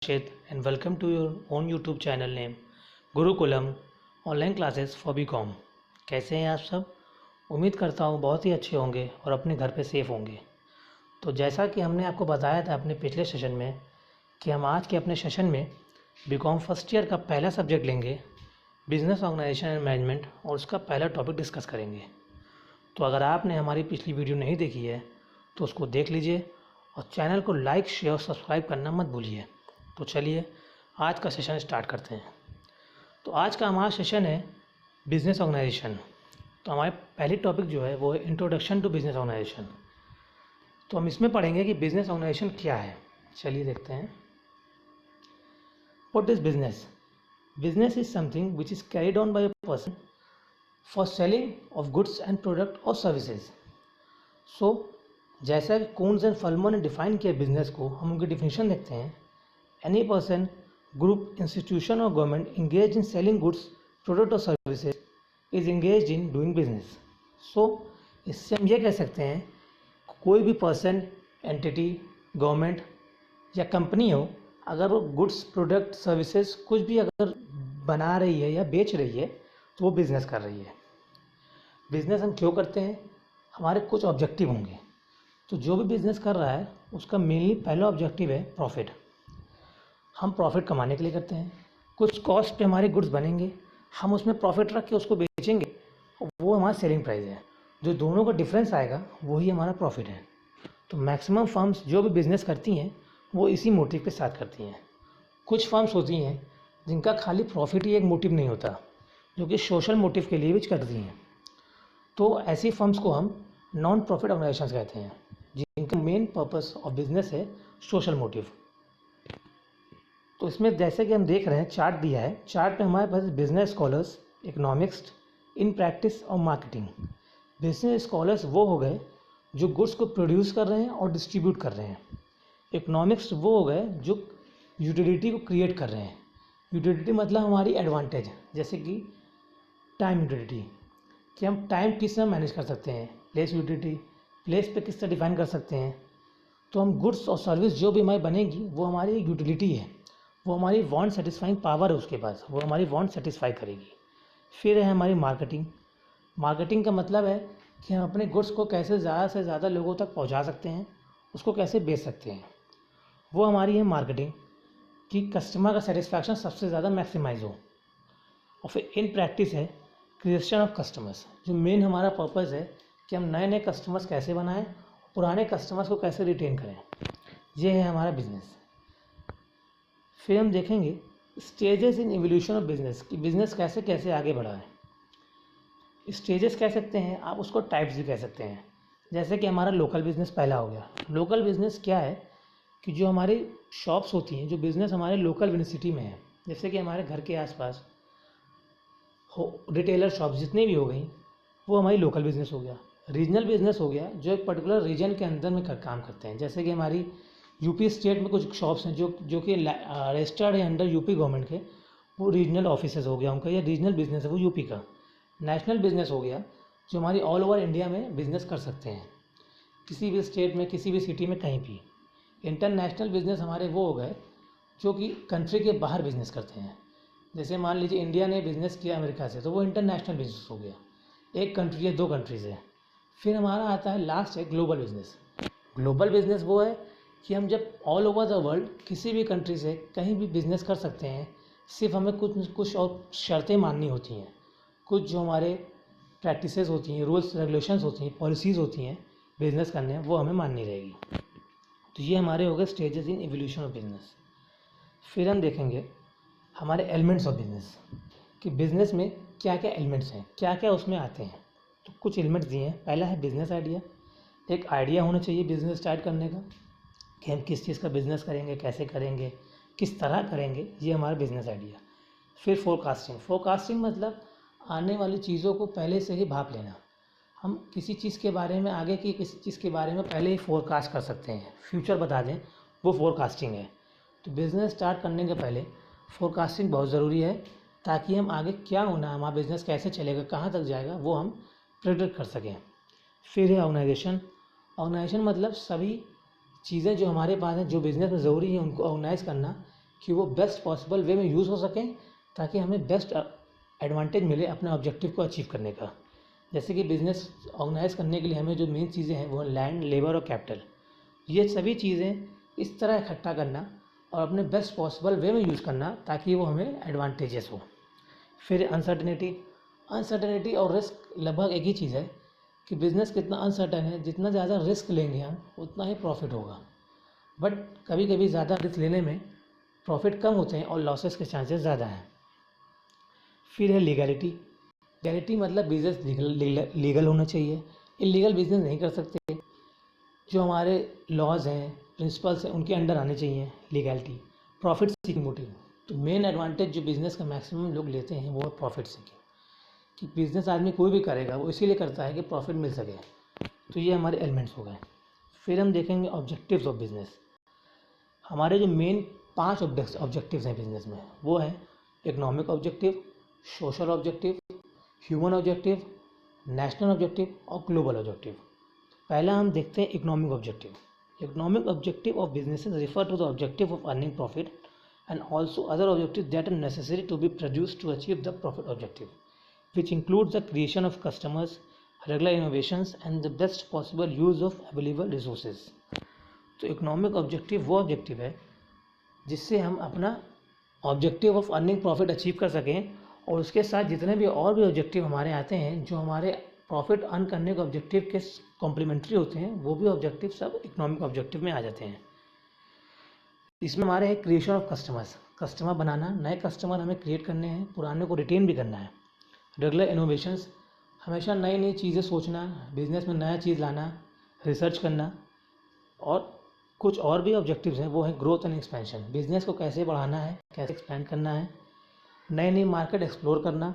Rashid and welcome to your own YouTube channel name Gurukulam online classes for BCom. कैसे हैं आप सब? उम्मीद करता हूँ बहुत ही अच्छे होंगे और अपने घर पे सेफ़ होंगे। तो जैसा कि हमने आपको बताया था अपने पिछले सेशन में कि हम आज के अपने सेशन में बीकॉम फर्स्ट ईयर का पहला सब्जेक्ट लेंगे, बिजनेस ऑर्गेनाइजेशन एंड मैनेजमेंट, और उसका पहला टॉपिक डिस्कस करेंगे। तो अगर आपने हमारी पिछली वीडियो नहीं देखी है तो उसको देख लीजिए और चैनल को लाइक, शेयर और सब्सक्राइब करना मत भूलिए। तो चलिए आज का सेशन स्टार्ट करते हैं। तो आज का हमारा सेशन है बिज़नेस ऑर्गेनाइजेशन। तो हमारे पहली टॉपिक जो है वो है इंट्रोडक्शन टू बिज़नेस ऑर्गेनाइजेशन। तो हम इसमें पढ़ेंगे कि बिज़नेस ऑर्गेनाइजेशन क्या है। चलिए देखते हैं। What is business? Business is something which is carried on by a person for selling of goods and product और सर्विसेज। सो जैसा कि कून्स एंड फलमो ने डिफाइन किया बिजनेस को, हम उनकी डिफिनेशन देखते हैं। एनी पर्सन, ग्रुप, इंस्टीट्यूशन और government engaged in selling goods, product or services is engaged in doing business. So इससे हम ये कह सकते हैं कोई भी पर्सन, एंटिटी, गवर्नमेंट या कंपनी हो, अगर वो गुड्स, प्रोडक्ट, सर्विसेज कुछ भी अगर बना रही है या बेच रही है तो वो बिज़नेस कर रही है। बिज़नेस हम क्यों करते हैं? हमारे कुछ ऑब्जेक्टिव होंगे। तो जो भी बिज़नेस कर रहा है उसका मेनली पहला ऑब्जेक्टिव है प्रॉफिट। हम प्रॉफिट कमाने के लिए करते हैं। कुछ कॉस्ट पे हमारे गुड्स बनेंगे, हम उसमें प्रॉफिट रख के उसको बेचेंगे, वो हमारा सेलिंग प्राइस है। जो दोनों का डिफरेंस आएगा वही हमारा प्रॉफिट है। तो मैक्सिमम फर्म्स जो भी बिज़नेस करती हैं वो इसी मोटिव के साथ करती हैं। कुछ फर्म्स होती हैं जिनका खाली प्रॉफिट ही एक मोटिव नहीं होता, जो कि सोशल मोटिव के लिए भी करती हैं। तो ऐसी फर्म्स को हम नॉन प्रॉफिट ऑर्गेनाइजेशंस कहते हैं, जिनका मेन पर्पस ऑफ बिजनेस है सोशल मोटिव। तो इसमें जैसे कि हम देख रहे हैं, चार्ट दिया है। चार्ट पे हमारे पास business scholars, economics, in practice और मार्केटिंग। बिजनेस स्कॉलर्स वो हो गए जो गुड्स को प्रोड्यूस कर रहे हैं और डिस्ट्रीब्यूट कर रहे हैं। इकोनॉमिक्स वो हो गए जो यूटिलिटी को क्रिएट कर रहे हैं। यूटिलिटी मतलब हमारी एडवांटेज, जैसे कि टाइम यूटिलिटी, कि हम टाइम किस तरह मैनेज कर सकते हैं। प्लेस यूटिलिटी, प्लेस पे किस तरह डिफाइन कर सकते हैं। तो हम गुड्स और सर्विस जो भी हमारी बनेगी वो हमारी एक यूटिलिटी है, वो हमारी वांट सेटिस्फाइंग पावर है उसके पास, वो हमारी वांट सेटिस्फाई करेगी। फिर है हमारी मार्केटिंग। मार्केटिंग का मतलब है कि हम अपने गुड्स को कैसे ज़्यादा से ज़्यादा लोगों तक पहुंचा सकते हैं, उसको कैसे बेच सकते हैं, वो हमारी है मार्केटिंग, कि कस्टमर का सेटिस्फैक्शन सबसे ज़्यादा मैक्सिमाइज हो। और फिर इन प्रैक्टिस है क्रिएशन ऑफ कस्टमर्स, जो मेन हमारा पर्पज़ है कि हम नए नए कस्टमर्स कैसे बनाएं, पुराने कस्टमर्स को कैसे रिटेन करें। ये है हमारा बिजनेस। फिर हम देखेंगे stages in evolution of business, कि बिज़नेस कैसे कैसे आगे बढ़ा है। स्टेजेस कह सकते हैं आप, उसको टाइप्स भी कह सकते हैं। जैसे कि हमारा लोकल बिज़नेस पहला हो गया। लोकल बिज़नेस क्या है कि जो हमारी शॉप्स होती हैं, जो बिज़नेस हमारे लोकल विनिसिटी में है, जैसे कि हमारे घर के आसपास हो रिटेलर शॉप्स जितनी भी हो गई, वो हमारी लोकल बिज़नेस हो गया। रीजनल बिज़नेस हो गया जो एक पर्टिकुलर रीजन के अंदर में काम करते हैं। जैसे कि हमारी यूपी स्टेट में कुछ शॉप्स हैं जो कि रजिस्टर्ड है अंडर यूपी गवर्नमेंट के, वो रीजनल ऑफिसेज हो गया उनका, या रीजनल बिज़नेस है वो यूपी का। नेशनल बिज़नेस हो गया जो हमारी ऑल ओवर इंडिया में बिज़नेस कर सकते हैं, किसी भी स्टेट में, किसी भी सिटी में, कहीं भी। इंटरनेशनल बिज़नेस हमारे वो हो गए जो कि कंट्री के बाहर बिज़नेस करते हैं। जैसे मान लीजिए इंडिया ने बिज़नेस किया अमेरिका से, तो वो इंटरनेशनल बिज़नेस हो गया, एक कंट्री है, दो कंट्री से। फिर हमारा आता है लास्ट है ग्लोबल बिज़नेस। ग्लोबल बिज़नेस वो है कि हम जब ऑल ओवर द वर्ल्ड किसी भी कंट्री से कहीं भी बिज़नेस कर सकते हैं, सिर्फ हमें कुछ और शर्तें माननी होती हैं, कुछ जो हमारे प्रैक्टिसेस होती हैं, रूल्स रेगुलेशंस होती हैं, पॉलिसीज़ होती हैं बिज़नेस करने, वो हमें माननी रहेगी। तो ये हमारे हो गए stages in evolution of business. फिर हम देखेंगे हमारे एलिमेंट्स ऑफ बिज़नेस, कि बिज़नेस में क्या क्या एलिमेंट्स हैं, क्या क्या उसमें आते हैं। तो कुछ एलिमेंट्स दिए हैं। पहला है बिज़नेस आइडिया। एक आइडिया होना चाहिए बिज़नेस स्टार्ट करने का, कि हम किस चीज़ का बिज़नेस करेंगे, कैसे करेंगे, किस तरह करेंगे, ये हमारा बिज़नेस आइडिया। फिर फोरकास्टिंग। फोरकास्टिंग मतलब आने वाली चीज़ों को पहले से ही भाप लेना। हम किसी चीज़ के बारे में, आगे की किसी चीज़ के बारे में पहले ही फोरकास्ट कर सकते हैं, फ्यूचर बता दें, वो फोरकास्टिंग है। तो बिज़नेस स्टार्ट करने के पहले फोरकास्टिंग बहुत ज़रूरी है, ताकि हम आगे क्या होना है, हमारा बिज़नेस कैसे चलेगा, कहाँ तक जाएगा, वो हम प्रेडिक्ट कर सकें। फिर है ऑर्गेनाइजेशन। ऑर्गेनाइजेशन मतलब सभी चीज़ें जो हमारे पास हैं, जो बिज़नेस में ज़रूरी है, उनको ऑर्गेनाइज़ करना, कि वो बेस्ट पॉसिबल वे में यूज़ हो सकें, ताकि हमें बेस्ट एडवांटेज मिले अपने ऑब्जेक्टिव को अचीव करने का। जैसे कि बिज़नेस ऑर्गेनाइज करने के लिए हमें जो मेन चीज़ें हैं वो लैंड, लेबर और कैपिटल। ये सभी चीज़ें इस तरह इकट्ठा करना और अपने बेस्ट पॉसिबल वे में यूज़ करना ताकि वो हमें एडवांटेजेस हो। फिर अनसर्टेनिटी और रिस्क लगभग एक ही चीज़ है कि बिज़नेस कितना अनसर्टेन है, जितना ज़्यादा रिस्क लेंगे हम उतना ही प्रॉफिट होगा। बट कभी कभी ज़्यादा रिस्क लेने में प्रॉफिट कम होते हैं और लॉसेस के चांसेस ज़्यादा हैं। फिर है लीगैलिटी मतलब बिज़नेस लीगल होना चाहिए। इलीगल बिज़नेस नहीं कर सकते। जो हमारे लॉज हैं, प्रिंसिपल्स हैं, उनके अंडर आने चाहिए लीगैलिटी। प्रॉफिट सीकिंग मोटिव, तो मेन एडवांटेज जो बिज़नेस का मैक्सिमम लोग लेते हैं वो है प्रॉफिट सीकिंग, कि बिज़नेस आदमी कोई भी करेगा वो इसीलिए करता है कि प्रॉफिट मिल सके। तो ये हमारे एलिमेंट्स हो गए। फिर हम देखेंगे ऑब्जेक्टिव्स ऑफ बिज़नेस। हमारे जो मेन 5 ऑब्जेक्टिव्स हैं बिज़नेस में वो है economic objective, social objective, human objective, national objective और ग्लोबल ऑब्जेक्टिव। पहला हम देखते हैं economic objective. Economic objective of businesses refer to the objective of earning profit and also other objective that are necessary to be produced to achieve the profit objective, which includes the creation of customers, regular innovations and the best possible use of available resources। तो economic objective वो objective है जिससे हम अपना objective of earning profit achieve कर सकें, और उसके साथ जितने भी और भी ऑब्जेक्टिव हमारे आते हैं जो हमारे प्रॉफिट अर्न करने के ऑब्जेक्टिव के कॉम्प्लीमेंट्री होते हैं, वो भी ऑब्जेक्टिव सब इकोनॉमिक ऑब्जेक्टिव में आ जाते हैं। इसमें हमारे है क्रिएशन ऑफ कस्टमर बनाना, नए कस्टमर हमें क्रिएट करने हैं, पुराने को रिटेन भी करना है। रेगुलर इनोवेशंस, हमेशा नई नई चीज़ें सोचना, बिजनेस में नया चीज़ लाना, रिसर्च करना। और कुछ और भी ऑब्जेक्टिव्स हैं वो है ग्रोथ एंड एक्सपेंशन, बिजनेस को कैसे बढ़ाना है, कैसे एक्सपेंड करना है, नई नई मार्केट एक्सप्लोर करना,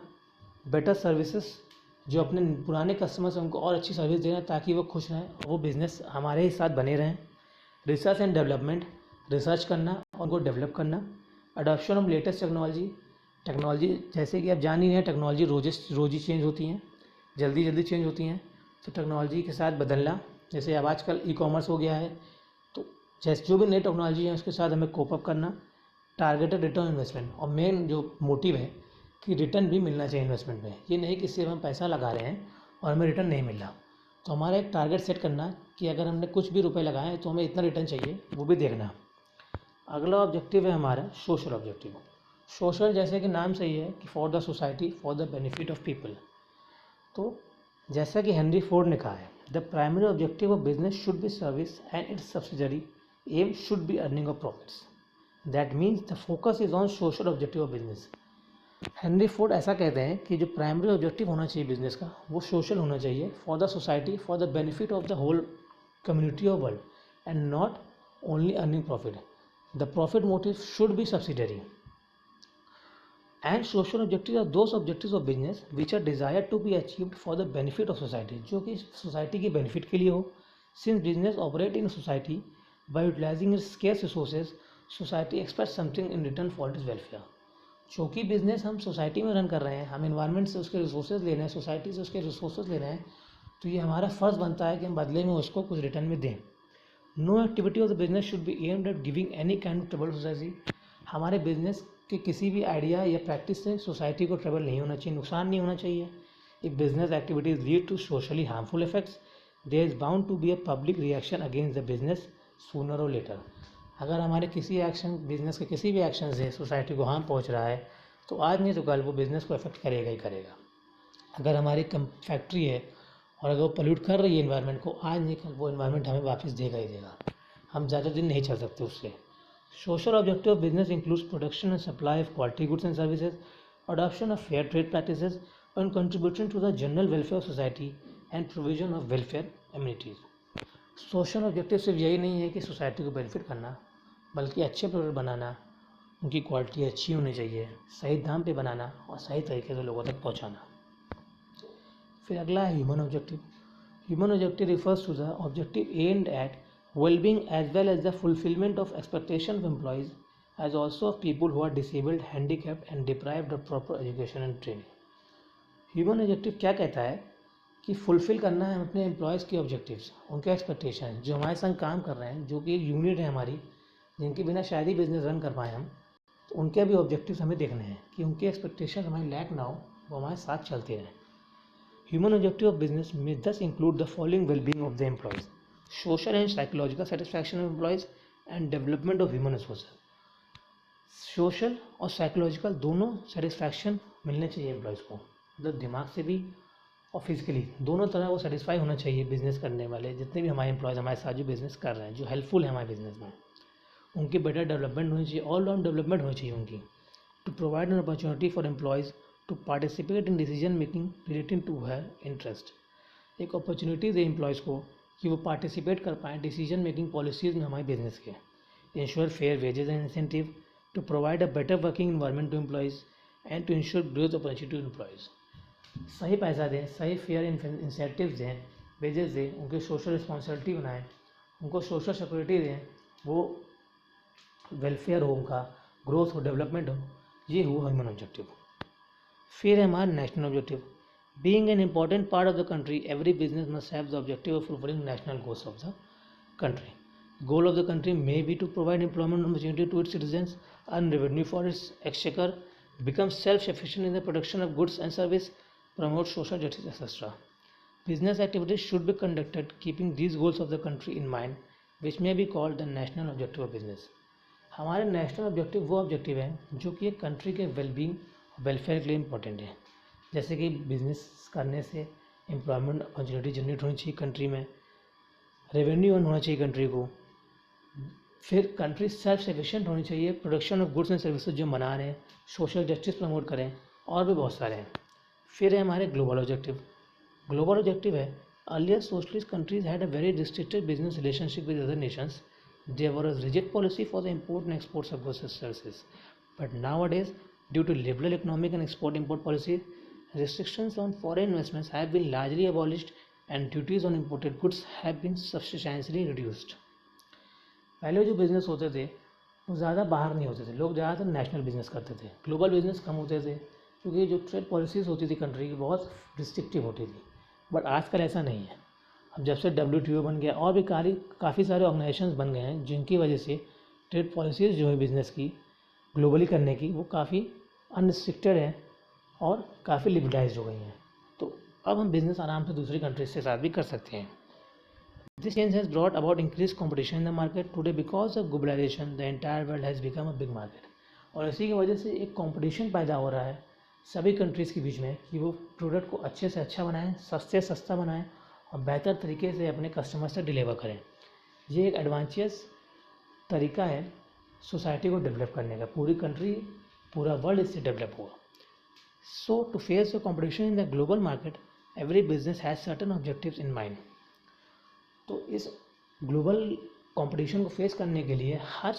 बेटर सर्विसेज, जो अपने पुराने कस्टमर्स हैं उनको और अच्छी सर्विस देना ताकि वो खुश रहें और वो बिज़नेस हमारे ही साथ बने रहें। रिसर्च एंड डेवलपमेंट, रिसर्च करना और उनको डेवलप करना। अडॉप्शन ऑफ लेटेस्ट टेक्नोलॉजी, जैसे कि आप जान ही रहे हैं टेक्नोलॉजी रोज़ ही चेंज होती हैं, जल्दी चेंज होती हैं, तो टेक्नोलॉजी के साथ बदलना। जैसे अब आजकल ई कॉमर्स हो गया है, तो जैसे जो भी नई टेक्नोलॉजी है उसके साथ हमें कोप अप करना। टारगेटेड रिटर्न इन्वेस्टमेंट, और मेन जो मोटिव है कि रिटर्न भी मिलना चाहिए इन्वेस्टमेंट में, ये नहीं कि सिर्फ हम पैसा लगा रहे हैं और हमें रिटर्न नहीं मिल रहा। तो हमारा एक टारगेट सेट करना कि अगर हमने कुछ भी रुपए लगाए तो हमें इतना रिटर्न चाहिए, वो भी देखना। अगला ऑब्जेक्टिव है हमारा सोशल ऑब्जेक्टिव। सोशल जैसे कि नाम सही है कि for the society, for the benefit of people. तो जैसा कि हेनरी फोर्ड ने कहा है, the primary objective of business should be service and its subsidiary aim should be earning of profits. That means the focus is on social objective of business. Henry Ford ऐसा कहते हैं कि जो primary objective होना चाहिए business का वो social होना चाहिए, for the society, for the benefit of the whole community of world and not only earning profit. The profit motive should be subsidiary and social objective are those objectives of business which are desire to be achieved for the benefit of society, जो कि society के benefit के लिए हो। Since business operate in society by utilising its scarce resources, society expect something in return for its welfare. चूँकि business हम society में run कर रहे हैं, हम इन्वायरमेंट से उसके रिसोर्सेज ले रहे हैं, सोसाइटी से उसके रिसोर्सेज ले रहे हैं, तो ये हमारा फ़र्ज़ बनता है कि हम बदले में उसको कुछ रिटर्न में दें। No activity of the business should be aimed at giving any kind of trouble society. हमारे बिजनेस के किसी भी आइडिया या प्रैक्टिस से सोसाइटी को ट्रबल नहीं होना चाहिए, नुकसान नहीं होना चाहिए। If business activities lead to socially harmful effects, there is bound to be a public reaction against the business sooner or later. अगर हमारे किसी एक्शन, बिजनेस के किसी भी एक्शन से सोसाइटी को हार्म पहुंच रहा है तो आज नहीं तो कल वो बिज़नेस को अफेक्ट करेगा ही करेगा। अगर हमारी फैक्ट्री है और अगर वो पोल्यूट कर रही है इन्वायरमेंट को, आज नहीं कल वो इन्वायरमेंट हमें वापस देगा ही देगा। हम ज़्यादा दिन नहीं चल सकते उससे। Social objective of business includes production and supply of quality goods and services, adoption of fair trade practices and contribution to the general welfare of society and provision of welfare amenities. Social objective सिर्फ यही नहीं है कि society को benefit करना, बल्कि अच्छे product बनाना, उनकी क्वालिटी अच्छी होनी चाहिए, सही दाम पे बनाना और सही तरीके से लोगों तक पहुंचाना। फिर अगला है human objective. Human objective refers to the objective aimed at wellbeing as well as the fulfilment of expectation of employees as also of people who are disabled, handicapped and deprived of proper education and training. Human objective क्या कहता है कि fulfil करना है अपने employees की objectives, उनके expectation, जो हमारे संग काम कर रहे हैं, जो कि एक यूनिट है हमारी, जिनके बिना शायद ही बिजनेस रन कर पाएँ हम, तो उनके भी ऑब्जेक्टिव्स हमें देखने हैं कि उनके एक्सपेक्टेशन हमारी लैक ना हो, वो हमारे साथ चलते रहें। ह्यूमन ऑब्जेक्टिव ऑफ बिजनेस में दस include the following wellbeing of the employees, social and psychological satisfaction of employees and development of human resources. Social और साइकोलॉजिकल दोनों सेटिस्फैक्शन मिलने चाहिए एम्प्लॉयज़ को, मतलब दिमाग से भी और फिजिकली दोनों तरह वो सेटिस्फाई होना चाहिए। बिजनेस करने वाले जितने भी हमारे एम्प्लॉयज़ हमारे साथ जो बिजनेस कर रहे हैं, जो हेल्पफुल है हमारे बिजनेस में, उनकी बेटर डेवलपमेंट होनी चाहिए, ऑल राउंड डेवलपमेंट होनी चाहिए उनकी। To provide an opportunity for employees to participate in decision making relating to her interest. एक अपॉर्चुनिटी दे एम्प्लॉयज़ को कि वो पार्टिसिपेट कर पाएँ डिसीजन मेकिंग पॉलिसीज़ में हमारे बिजनेस के। Ensure fair wages and incentive to provide a better working environment to employees and to ensure growth opportunity to employees. सही पैसा दें, सही फेयर इंसेंटिव दें, वेजेस दें, उनकी सोशल रिस्पॉन्सिबिलिटी बनाएं, उनको सोशल सिक्योरिटी दें, वो वेलफेयर हो, उनका ग्रोथ हो, डेवलपमेंट हो, ये हुआ ह्यूमन ऑब्जेक्टिव। फिर है हमारा national objective. Being an important part of the country, every business must have the objective of fulfilling national goals of the country. Goal of the country may be to provide employment opportunity to its citizens, earn revenue for its exchequer, become self-sufficient in the production of goods and service, promote social justice, etc. Business activities should be conducted keeping these goals of the country in mind, which may be called the national objective of business. हमारे national objective वो objective हैं जो कि एक country के wellbeing welfare के लिए important है। जैसे कि बिजनेस करने से एम्प्लॉयमेंट अपॉर्चुनिटी जनरेट होनी चाहिए कंट्री में, रेवेन्यू अर्न होना चाहिए कंट्री को, फिर कंट्री सेल्फ सफिशिएंट होनी चाहिए, production of goods and services जो बना रहे हैं, सोशल जस्टिस प्रमोट करें, और भी बहुत सारे हैं। फिर है हमारे ग्लोबल ऑब्जेक्टिव। ग्लोबल ऑब्जेक्टिव है earlier socialist countries had a very restricted business relationship with other nations, there were a rigid policy for the import and exports of goods and services, but nowadays due to liberal economic and export import policy, restrictions on foreign investments have been largely abolished and duties on imported goods have been substantially reduced. पहले जो business होते थे वो ज़्यादा बाहर नहीं होते थे, लोग ज़्यादातर नेशनल बिज़नेस करते थे, ग्लोबल बिज़नेस कम होते थे क्योंकि जो ट्रेड पॉलिसीज़ होती थी कंट्री की बहुत रिस्ट्रिक्टिव होती थी। बट आजकल ऐसा नहीं है। अब जब से WTO बन गया और भी काफ़ी सारे ऑर्गेनाइजेशंस बन गए हैं जिनकी वजह से ट्रेड पॉलिसीज़ जो है बिज़नेस की ग्लोबली करने की वो काफ़ी अनरिस्ट्रिक्टेड हैं और काफ़ी लिबरलाइज हो गई हैं। तो अब हम बिज़नेस आराम से दूसरी कंट्रीज के साथ भी कर सकते हैं। This change has brought about increase competition in the market today because of globalisation the entire world has become a big market. और इसी की वजह से एक कॉम्पिटिशन पैदा हो रहा है सभी कंट्रीज़ के बीच में कि वो प्रोडक्ट को अच्छे से अच्छा बनाएं, सस्ते सस्ता बनाएं और बेहतर तरीके से अपने कस्टमर्स तक डिलीवर करें। ये एक एडवांटेज तरीका है सोसाइटी को डेवलप करने का। पूरी कंट्री, पूरा वर्ल्ड इससे डेवलप होगा। So to face the competition in the global market, every business has certain objectives in mind. तो इस ग्लोबल कंपटीशन को फेस करने के लिए हर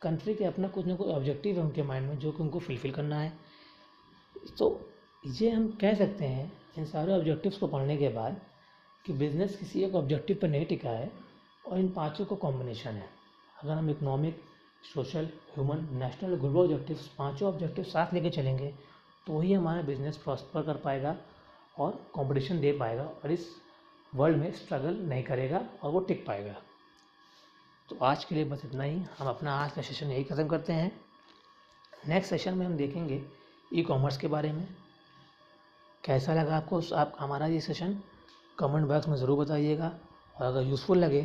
कंट्री के अपना कुछ ना कुछ ऑब्जेक्टिव है उनके माइंड में जो कि उनको फुलफिल करना है। तो ये हम कह सकते हैं इन सारे ऑब्जेक्टिव्स को पढ़ने के बाद कि बिज़नेस किसी एक ऑब्जेक्टिव पर नहीं टिका है और इन पांचों का कॉम्बिनेशन है। अगर हम economic, social, human, national, global objectives पांचों ऑब्जेक्टिव साथ लेके चलेंगे तो ही हमारा बिज़नेस प्रॉस्पर कर पाएगा और कंपटीशन दे पाएगा और इस वर्ल्ड में स्ट्रगल नहीं करेगा और वो टिक पाएगा। तो आज के लिए बस इतना ही। हम अपना आज का सेशन यही ख़त्म करते हैं। नेक्स्ट सेशन में हम देखेंगे ई कॉमर्स के बारे में। कैसा लगा आपको आप हमारा ये सेशन कमेंट बॉक्स में ज़रूर बताइएगा और अगर यूज़फुल लगे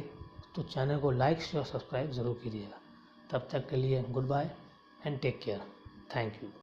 तो चैनल को लाइक, शेयर, सब्सक्राइब ज़रूर कीजिएगा। तब तक के लिए goodbye and take care. Thank you.